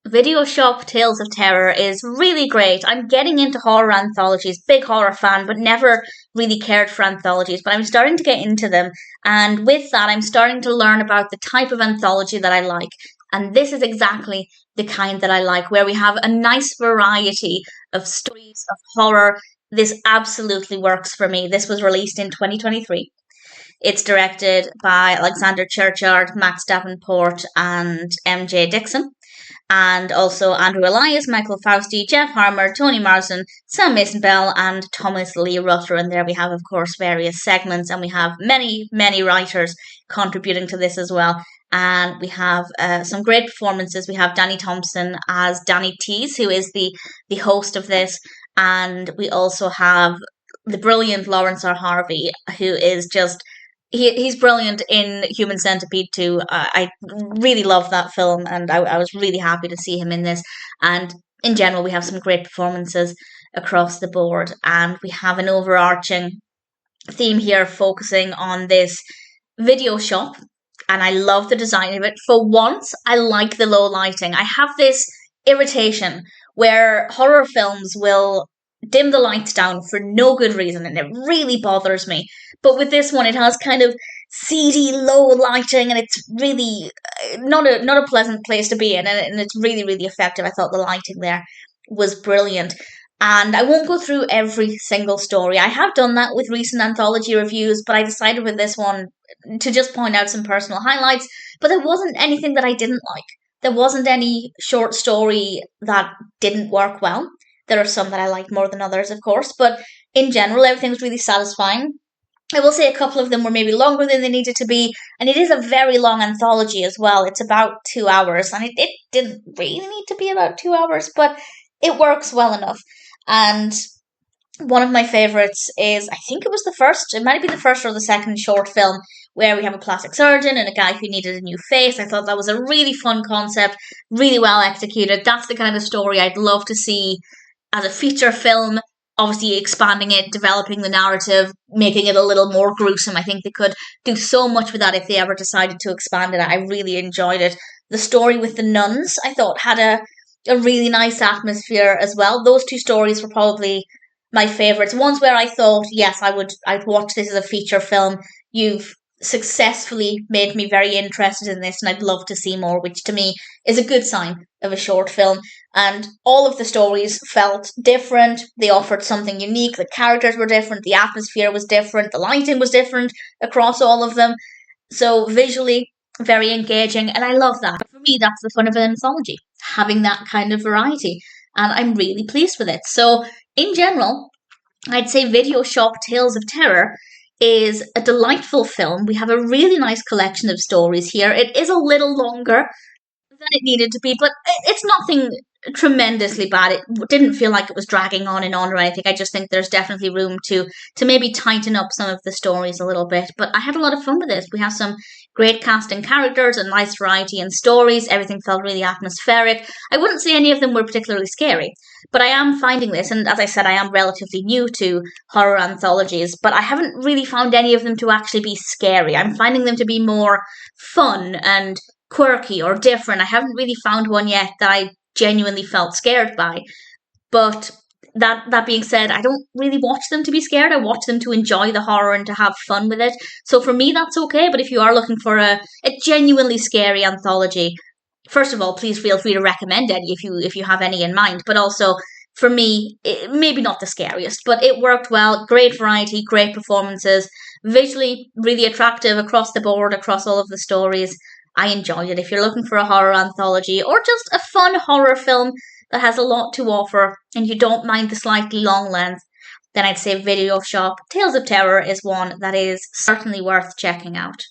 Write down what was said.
Video Shop Tales of Terror is really great. I'm getting into horror anthologies, big horror fan, but never really cared for anthologies. But I'm starting to get into them. And with that, I'm starting to learn about the type of anthology that I like. And this is exactly the kind that I like, where we have a nice variety of stories of horror. This absolutely works for me. This was released in 2023. It's directed by Alexander Churchyard, Max Davenport, and MJ Dixon. And also Andrew Elias, Michael Fausti, Geoff Harmer, Tony Marsden, Sam Mason-Bell, and Thomas Lee Rutter. And there we have, of course, various segments, and we have many, many writers contributing to this as well. And we have some great performances. We have Dani Thompson as Danny Tease, who is the host of this. And we also have the brilliant Laurence R. Harvey, who is just... He's brilliant in Human Centipede too. I really love that film, and I was really happy to see him in this. And in general, we have some great performances across the board, and we have an overarching theme here focusing on this video shop, and I love the design of it. For once, I like the low lighting. I have this irritation where horror films will dim the lights down for no good reason, and it really bothers me. But with this one, it has kind of seedy, low lighting, and it's really not a pleasant place to be in, and it's really, really effective. I thought the lighting there was brilliant. And I won't go through every single story. I have done that with recent anthology reviews, but I decided with this one to just point out some personal highlights. But there wasn't anything that I didn't like. There wasn't any short story that didn't work well. There are some that I like more than others, of course, but in general, everything was really satisfying. I will say a couple of them were maybe longer than they needed to be, and it is a very long anthology as well. It's about 2 hours, and it didn't really need to be about 2 hours, but it works well enough. And one of my favourites is, I think it might be the first or the second short film, where we have a plastic surgeon and a guy who needed a new face. I thought that was a really fun concept, really well executed. That's the kind of story I'd love to see as a feature film, obviously expanding it, developing the narrative, making it a little more gruesome. I think they could do so much with that if they ever decided to expand it. I really enjoyed it. The story with the nuns, I thought, had a really nice atmosphere as well. Those two stories were probably my favourites. Ones where I thought, yes, I'd watch this as a feature film. You've successfully made me very interested in this, and I'd love to see more, which to me is a good sign of a short film. And all of the stories felt different. They offered something unique. The characters were different. The atmosphere was different. The lighting was different across all of them. So visually, very engaging, and I love that. For me, that's the fun of an anthology, having that kind of variety, and I'm really pleased with it. So in general, I'd say Video Shop Tales of Terror is a delightful film. We have a really nice collection of stories here. It is a little longer than it needed to be, but it's nothing tremendously bad. It didn't feel like it was dragging on and on or anything. I just think there's definitely room to maybe tighten up some of the stories a little bit. But I had a lot of fun with this. We have some great casting characters, a nice variety in stories. Everything felt really atmospheric. I wouldn't say any of them were particularly scary, but I am finding this, and as I said, I am relatively new to horror anthologies, but I haven't really found any of them to actually be scary. I'm finding them to be more fun and quirky or different. I haven't really found one yet that I genuinely felt scared by. But that being said, I don't really watch them to be scared. I watch them to enjoy the horror and to have fun with it. So for me, that's okay. But if you are looking for a genuinely scary anthology, first of all, please feel free to recommend any if you have any in mind. But also, for me, maybe not the scariest, but it worked well. Great variety, great performances, visually really attractive across the board, across all of the stories. I enjoyed it. If you're looking for a horror anthology or just a fun horror film that has a lot to offer and you don't mind the slightly long length, then I'd say Video Shop Tales of Terror is one that is certainly worth checking out.